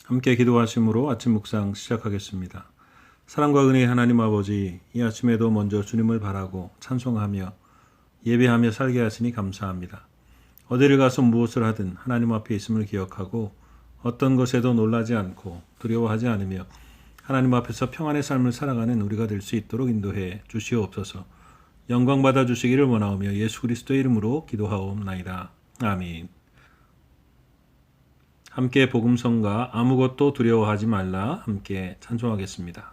함께 기도하심으로 아침 묵상 시작하겠습니다. 사랑과 은혜의 하나님 아버지, 이 아침에도 먼저 주님을 바라고 찬송하며 예배하며 살게 하시니 감사합니다. 어디를 가서 무엇을 하든 하나님 앞에 있음을 기억하고 어떤 것에도 놀라지 않고 두려워하지 않으며 하나님 앞에서 평안의 삶을 살아가는 우리가 될 수 있도록 인도해 주시옵소서. 영광 받아 주시기를 원하오며 예수 그리스도의 이름으로 기도하옵나이다. 아멘. 함께 복음성가 아무것도 두려워하지 말라 함께 찬송하겠습니다.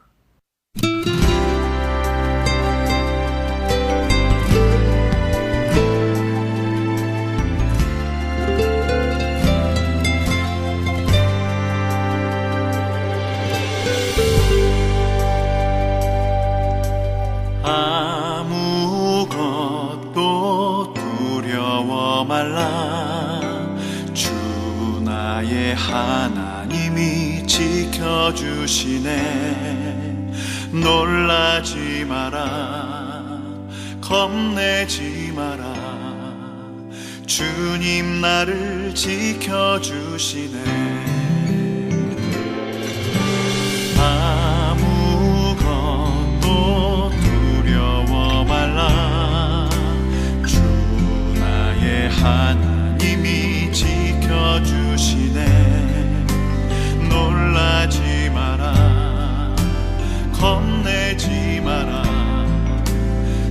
아무것도 두려워 말라. 주 나의 하나님이 지켜주시네. 놀라지 마라, 겁내지 마라. 주님 나를 지켜주시네. 아무것도 두려워 말라. 주 나의 하나님이 지켜주시네. 놀라지 마라, 겁내지 마라.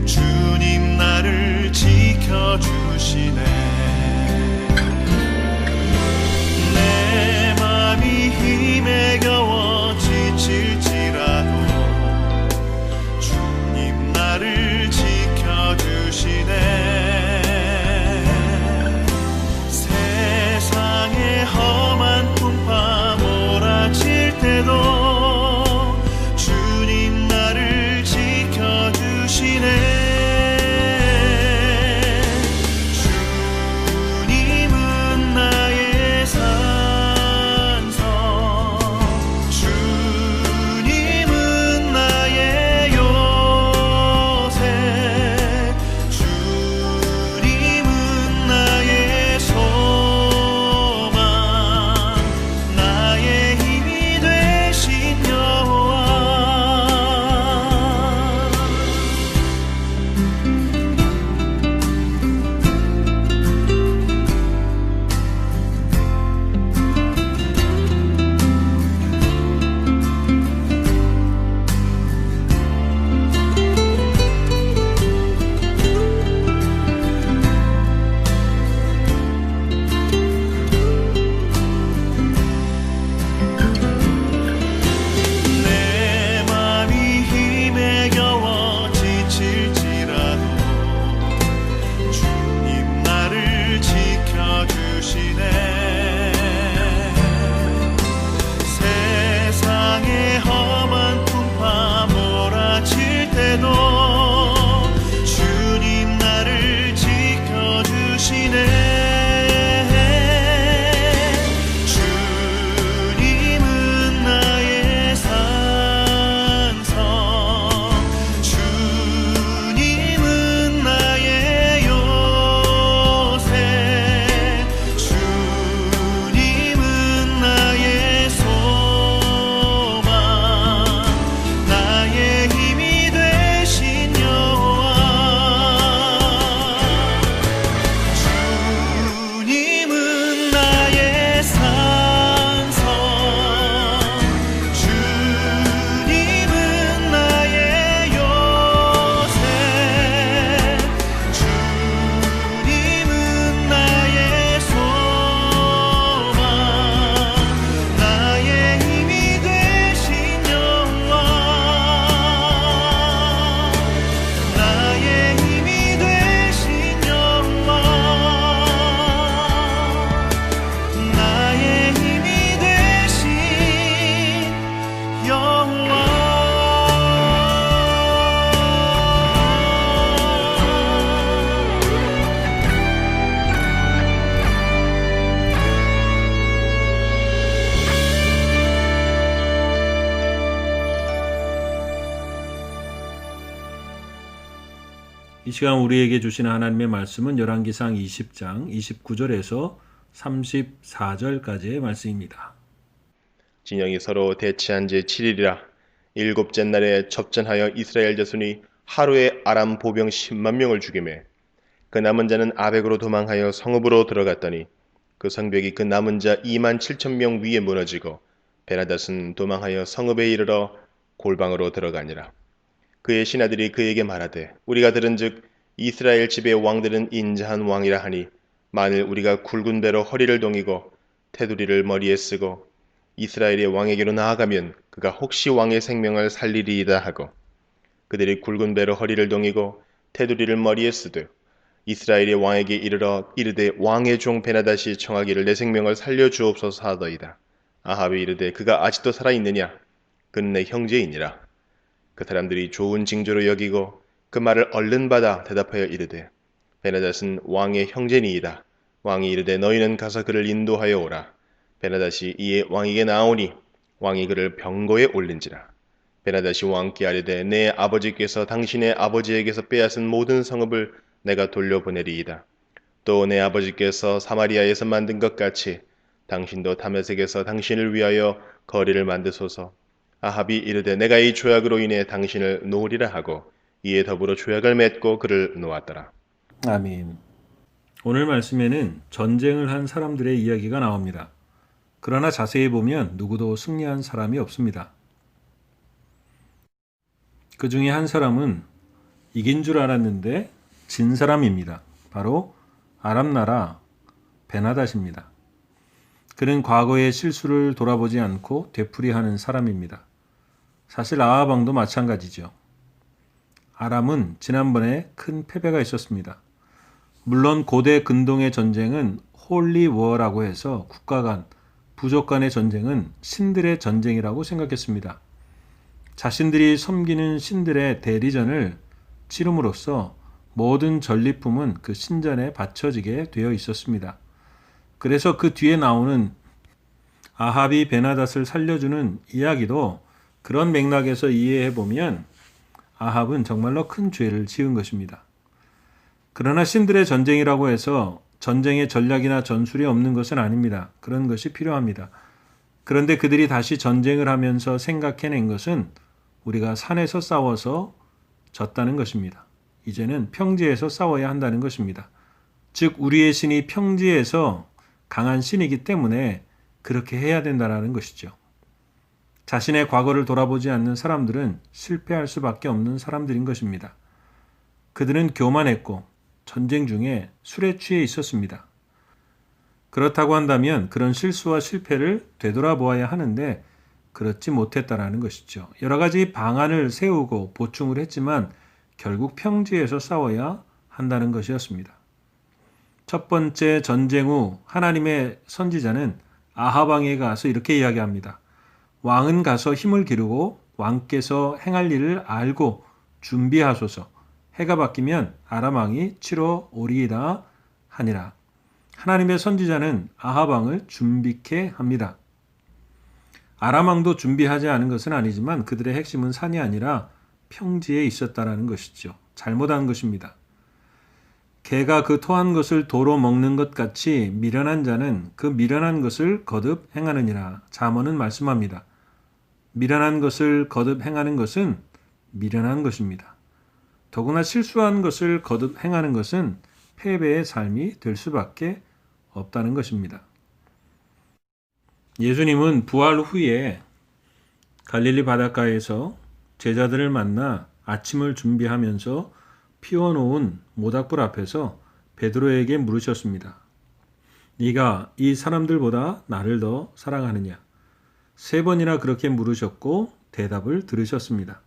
주님 나를 지켜주시네. 내 맘이 힘에 겨워 지칠지라도 주님 나를 지켜주시네. 세상의 험한 풍파 몰아칠 때도 주님 나를 지켜주시네. 주님은 나의 산성, 주님은 나의 요새, 주님은 나의 소망, 나의 힘이 되신 여호와. 내 맘이 힘에 겨워 지칠지라도 주님 나를 지켜주시네. 세상의 험한 풍파 몰아칠 때도 주님 나를 지켜주시네. 주님은 나의 산성, 주님은 나의 요새, 주님은 나의 소망, 나의 힘이 되신 여호와. 주님은 나의 산성, 주님은 나의 요새, 주님은 나의 소망, 나의 힘이 되신 여호와. 나의 힘이 되신 여호와. 나의 힘이 되신 여호와. 이 시간 우리에게 주시는 하나님의 말씀은 열왕기상 20장 29절에서 34절까지의 말씀입니다. 진영이 서로 대치한 지 7일이라 일곱째 날에 접전하여 이스라엘 자손이 하루에 아람 보병 10만 명을 죽이매 그 남은 자는 아벡으로 도망하여 성읍으로 들어갔더니 그 성벽이 그 남은 자 2만 7천 명 위에 무너지고 베나닷은 도망하여 성읍에 이르러 골방으로 들어가니라. 그의 신하들이 그에게 말하되 우리가 들은즉 이스라엘 집의 왕들은 인자한 왕이라 하니 만일 우리가 굵은 배로 허리를 동이고 테두리를 머리에 쓰고 이스라엘의 왕에게로 나아가면 그가 혹시 왕의 생명을 살리리이다 하고 그들이 굵은 배로 허리를 동이고 테두리를 머리에 쓰되 이스라엘의 왕에게 이르러 이르되 왕의 종 베나닷이 청하기를 내 생명을 살려주옵소서 하더이다. 아합이 이르되 그가 아직도 살아있느냐? 그는 내 형제이니라. 그 사람들이 좋은 징조로 여기고 그 말을 얼른 받아 대답하여 이르되 베나닷은 왕의 형제니이다. 왕이 이르되 너희는 가서 그를 인도하여 오라. 베나닷이 이에 왕에게 나오니 왕이 그를 병거에 올린지라. 베나닷이 왕께 아뢰되 내 아버지께서 당신의 아버지에게서 빼앗은 모든 성읍을 내가 돌려보내리이다. 또 내 아버지께서 사마리아에서 만든 것 같이 당신도 다메섹에서 당신을 위하여 거리를 만드소서. 아합이 이르되 내가 이 조약으로 인해 당신을 놓으리라 하고 이에 더불어 조약을 맺고 그를 놓았더라. 아멘. 오늘 말씀에는 전쟁을 한 사람들의 이야기가 나옵니다. 그러나 자세히 보면 누구도 승리한 사람이 없습니다. 그 중에 한 사람은 이긴 줄 알았는데 진 사람입니다. 바로 아람 나라 베나닷입니다. 그는 과거의 실수를 돌아보지 않고 되풀이하는 사람입니다. 사실 아합 왕도 마찬가지죠. 아람은 지난번에 큰 패배가 있었습니다. 물론 고대 근동의 전쟁은 홀리 워라고 해서 국가 간, 부족 간의 전쟁은 신들의 전쟁이라고 생각했습니다. 자신들이 섬기는 신들의 대리전을 치름으로써 모든 전리품은 그 신전에 바쳐지게 되어 있었습니다. 그래서 그 뒤에 나오는 아합이 베나닷을 살려주는 이야기도 그런 맥락에서 이해해보면 아합은 정말로 큰 죄를 지은 것입니다. 그러나 신들의 전쟁이라고 해서 전쟁의 전략이나 전술이 없는 것은 아닙니다. 그런 것이 필요합니다. 그런데 그들이 다시 전쟁을 하면서 생각해낸 것은 우리가 산에서 싸워서 졌다는 것입니다. 이제는 평지에서 싸워야 한다는 것입니다. 즉 우리의 신이 평지에서 강한 신이기 때문에 그렇게 해야 된다는 것이죠. 자신의 과거를 돌아보지 않는 사람들은 실패할 수밖에 없는 사람들인 것입니다. 그들은 교만했고 전쟁 중에 술에 취해 있었습니다. 그렇다고 한다면 그런 실수와 실패를 되돌아보아야 하는데 그렇지 못했다라는 것이죠. 여러 가지 방안을 세우고 보충을 했지만 결국 평지에서 싸워야 한다는 것이었습니다. 첫 번째 전쟁 후 하나님의 선지자는 아합 왕에게 가서 이렇게 이야기합니다. 왕은 가서 힘을 기르고 왕께서 행할 일을 알고 준비하소서. 해가 바뀌면 아람 왕이 치러 오리이다 하니라. 하나님의 선지자는 아합 왕을 준비케 합니다. 아람 왕도 준비하지 않은 것은 아니지만 그들의 핵심은 산이 아니라 평지에 있었다라는 것이죠. 잘못한 것입니다. 개가 그 토한 것을 도로 먹는 것 같이 미련한 자는 그 미련한 것을 거듭 행하느니라. 잠언은 말씀합니다. 미련한 것을 거듭 행하는 것은 미련한 것입니다. 더구나 실수한 것을 거듭 행하는 것은 패배의 삶이 될 수밖에 없다는 것입니다. 예수님은 부활 후에 갈릴리 바닷가에서 제자들을 만나 아침을 준비하면서 피워놓은 모닥불 앞에서 베드로에게 물으셨습니다. 네가 이 사람들보다 나를 더 사랑하느냐? 3번이나 그렇게 물으셨고 대답을 들으셨습니다.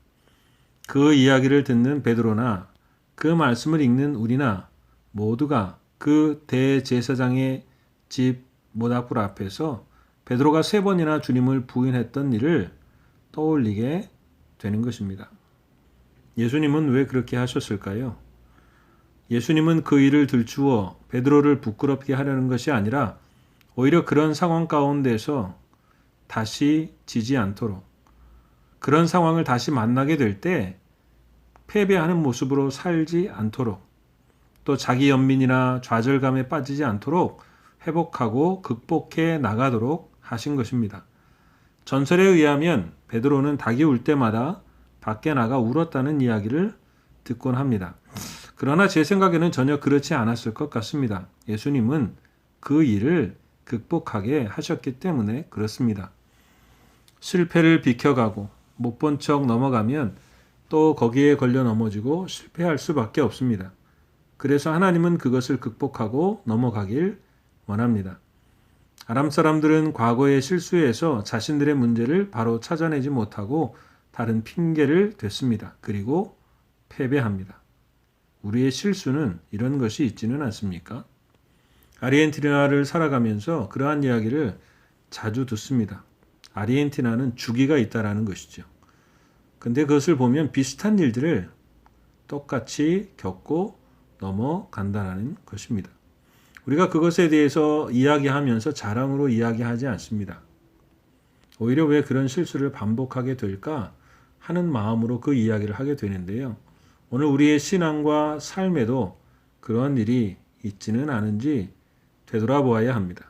그 이야기를 듣는 베드로나 그 말씀을 읽는 우리나 모두가 그 대제사장의 집 모닥불 앞에서 베드로가 3번이나 주님을 부인했던 일을 떠올리게 되는 것입니다. 예수님은 왜 그렇게 하셨을까요? 예수님은 그 일을 들추어 베드로를 부끄럽게 하려는 것이 아니라 오히려 그런 상황 가운데서 다시 지지 않도록, 그런 상황을 다시 만나게 될 때 패배하는 모습으로 살지 않도록, 또 자기 연민이나 좌절감에 빠지지 않도록 회복하고 극복해 나가도록 하신 것입니다. 전설에 의하면 베드로는 닭이 울 때마다 밖에 나가 울었다는 이야기를 듣곤 합니다. 그러나 제 생각에는 전혀 그렇지 않았을 것 같습니다. 예수님은 그 일을 극복하게 하셨기 때문에 그렇습니다. 실패를 비켜가고 못 본 척 넘어가면 또 거기에 걸려 넘어지고 실패할 수밖에 없습니다. 그래서 하나님은 그것을 극복하고 넘어가길 원합니다. 아람 사람들은 과거의 실수에서 자신들의 문제를 바로 찾아내지 못하고 다른 핑계를 댔습니다. 그리고 패배합니다. 우리의 실수는 이런 것이 있지는 않습니까? 아르헨티나를 살아가면서 그러한 이야기를 자주 듣습니다. 아르헨티나는 주기가 있다라는 것이죠. 근데 그것을 보면 비슷한 일들을 똑같이 겪고 넘어간다는 것입니다. 우리가 그것에 대해서 이야기하면서 자랑으로 이야기하지 않습니다. 오히려 왜 그런 실수를 반복하게 될까 하는 마음으로 그 이야기를 하게 되는데요. 오늘 우리의 신앙과 삶에도 그런 일이 있지는 않은지 되돌아보아야 합니다.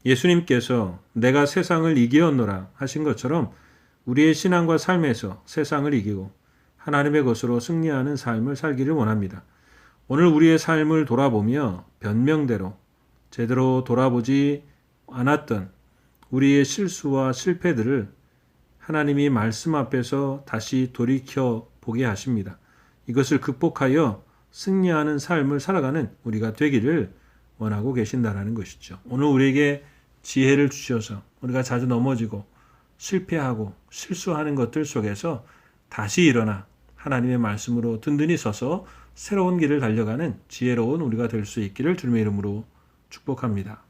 예수님께서 내가 세상을 이기었노라 하신 것처럼 우리의 신앙과 삶에서 세상을 이기고 하나님의 것으로 승리하는 삶을 살기를 원합니다. 오늘 우리의 삶을 돌아보며 변명대로 제대로 돌아보지 않았던 우리의 실수와 실패들을 하나님이 말씀 앞에서 다시 돌이켜 보게 하십니다. 이것을 극복하여 승리하는 삶을 살아가는 우리가 되기를 원하고 계신다라는 것이죠. 오늘 우리에게 지혜를 주셔서 우리가 자주 넘어지고 실패하고 실수하는 것들 속에서 다시 일어나 하나님의 말씀으로 든든히 서서 새로운 길을 달려가는 지혜로운 우리가 될 수 있기를 주님의 이름으로 축복합니다.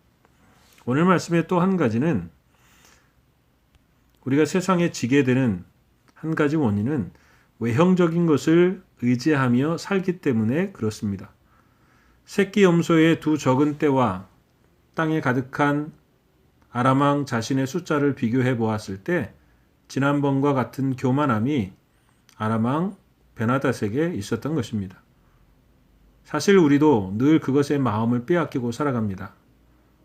오늘 말씀의 또 한 가지는 우리가 세상에 지게 되는 한 가지 원인은 외형적인 것을 의지하며 살기 때문에 그렇습니다. 새끼 염소의 두 적은 떼와 땅에 가득한 아람 왕 자신의 숫자를 비교해 보았을 때 지난번과 같은 교만함이 아람 왕 베나닷에게 있었던 것입니다. 사실 우리도 늘 그것의 마음을 빼앗기고 살아갑니다.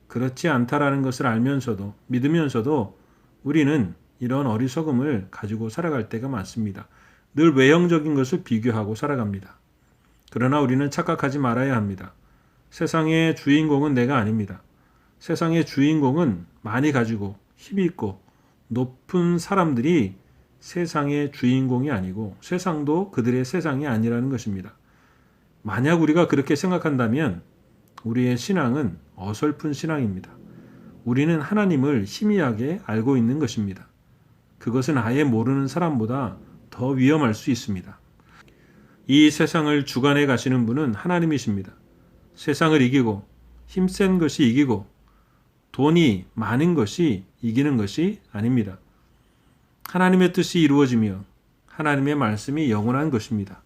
그렇지 않다라는 것을 알면서도 믿으면서도 우리는 이런 어리석음을 가지고 살아갈 때가 많습니다. 늘 외형적인 것을 비교하고 살아갑니다. 그러나 우리는 착각하지 말아야 합니다. 세상의 주인공은 내가 아닙니다. 세상의 주인공은 많이 가지고 힘이 있고 높은 사람들이 세상의 주인공이 아니고 세상도 그들의 세상이 아니라는 것입니다. 만약 우리가 그렇게 생각한다면 우리의 신앙은 어설픈 신앙입니다. 우리는 하나님을 희미하게 알고 있는 것입니다. 그것은 아예 모르는 사람보다 더 위험할 수 있습니다. 이 세상을 주관해 가시는 분은 하나님이십니다. 세상을 이기고 힘센 것이 이기고 돈이 많은 것이 이기는 것이 아닙니다. 하나님의 뜻이 이루어지며 하나님의 말씀이 영원한 것입니다.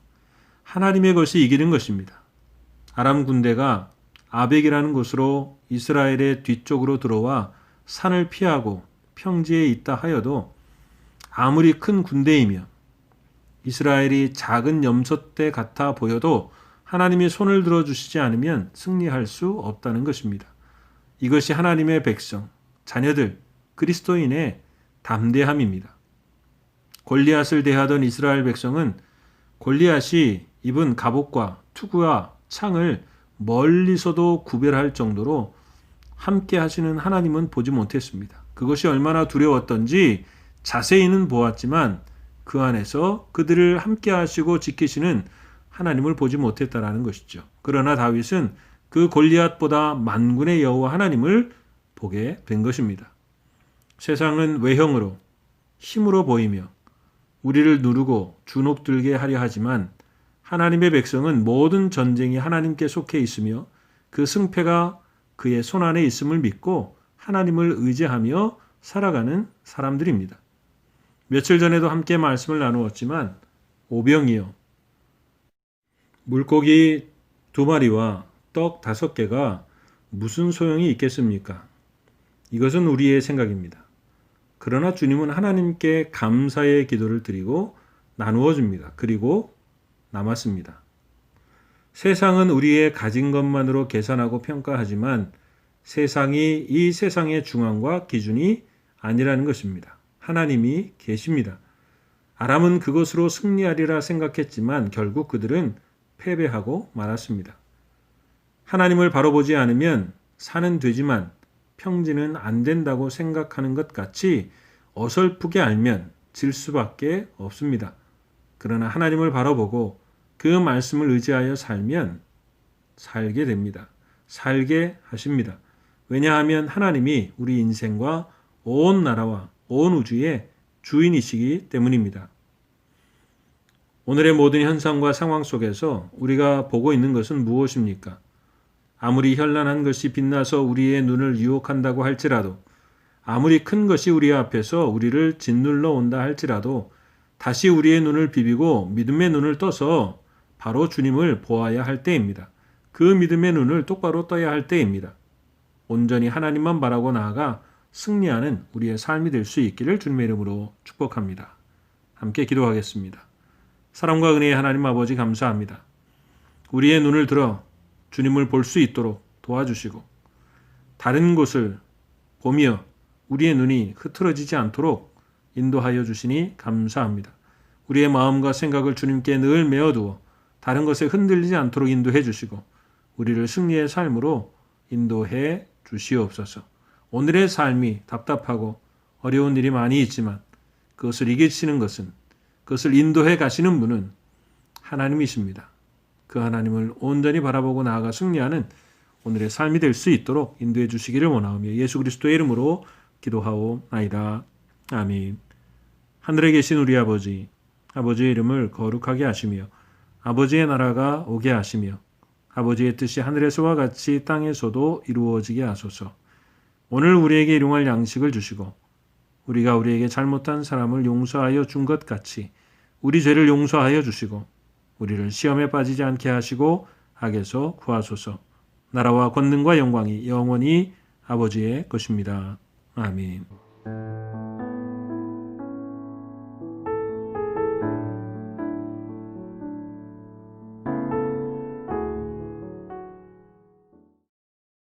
하나님의 것이 이기는 것입니다. 아람 군대가 아벡이라는 곳으로 이스라엘의 뒤쪽으로 들어와 산을 피하고 평지에 있다 하여도 아무리 큰 군대이며 이스라엘이 작은 염소떼 같아 보여도 하나님이 손을 들어주시지 않으면 승리할 수 없다는 것입니다. 이것이 하나님의 백성, 자녀들, 그리스도인의 담대함입니다. 골리앗을 대하던 이스라엘 백성은 골리앗이 입은 갑옷과 투구와 창을 멀리서도 구별할 정도로 함께 하시는 하나님은 보지 못했습니다. 그것이 얼마나 두려웠던지 자세히는 보았지만 그 안에서 그들을 함께 하시고 지키시는 하나님을 보지 못했다라는 것이죠. 그러나 다윗은 그 골리앗보다 만군의 여호와 하나님을 보게 된 것입니다. 세상은 외형으로 힘으로 보이며 우리를 누르고 주눅들게 하려 하지만 하나님의 백성은 모든 전쟁이 하나님께 속해 있으며 그 승패가 그의 손안에 있음을 믿고 하나님을 의지하며 살아가는 사람들입니다. 며칠 전에도 함께 말씀을 나누었지만 오병이어 물고기 2마리와 떡 5개가 무슨 소용이 있겠습니까? 이것은 우리의 생각입니다. 그러나 주님은 하나님께 감사의 기도를 드리고 나누어 줍니다. 그리고 남았습니다. 세상은 우리의 가진 것만으로 계산하고 평가하지만 세상이 이 세상의 중앙과 기준이 아니라는 것입니다. 하나님이 계십니다. 아람은 그것으로 승리하리라 생각했지만 결국 그들은 패배하고 말았습니다. 하나님을 바로 보지 않으면 산은 되지만 평지는 안 된다고 생각하는 것 같이 어설프게 알면 질 수밖에 없습니다. 그러나 하나님을 바라보고 그 말씀을 의지하여 살면 살게 됩니다. 살게 하십니다. 왜냐하면 하나님이 우리 인생과 온 나라와 온 우주의 주인이시기 때문입니다. 오늘의 모든 현상과 상황 속에서 우리가 보고 있는 것은 무엇입니까? 아무리 현란한 것이 빛나서 우리의 눈을 유혹한다고 할지라도, 아무리 큰 것이 우리 앞에서 우리를 짓눌러 온다 할지라도 다시 우리의 눈을 비비고 믿음의 눈을 떠서 바로 주님을 보아야 할 때입니다. 그 믿음의 눈을 똑바로 떠야 할 때입니다. 온전히 하나님만 바라고 나아가 승리하는 우리의 삶이 될 수 있기를 주님의 이름으로 축복합니다. 함께 기도하겠습니다. 사랑과 은혜의 하나님 아버지 감사합니다. 우리의 눈을 들어 주님을 볼 수 있도록 도와주시고 다른 곳을 보며 우리의 눈이 흐트러지지 않도록 인도하여 주시니 감사합니다. 우리의 마음과 생각을 주님께 늘 메어두어 다른 것에 흔들리지 않도록 인도해 주시고 우리를 승리의 삶으로 인도해 주시옵소서. 오늘의 삶이 답답하고 어려운 일이 많이 있지만 그것을 이기시는 것은, 그것을 인도해 가시는 분은 하나님이십니다. 그 하나님을 온전히 바라보고 나아가 승리하는 오늘의 삶이 될 수 있도록 인도해 주시기를 원하오며 예수 그리스도의 이름으로 기도하오나이다. 아멘. 하늘에 계신 우리 아버지, 아버지의 이름을 거룩하게 하시며 아버지의 나라가 오게 하시며 아버지의 뜻이 하늘에서와 같이 땅에서도 이루어지게 하소서. 오늘 우리에게 일용할 양식을 주시고 우리가 우리에게 잘못한 사람을 용서하여 준 것 같이 우리 죄를 용서하여 주시고 우리를 시험에 빠지지 않게 하시고 악에서 구하소서. 나라와 권능과 영광이 영원히 아버지의 것입니다. 아멘.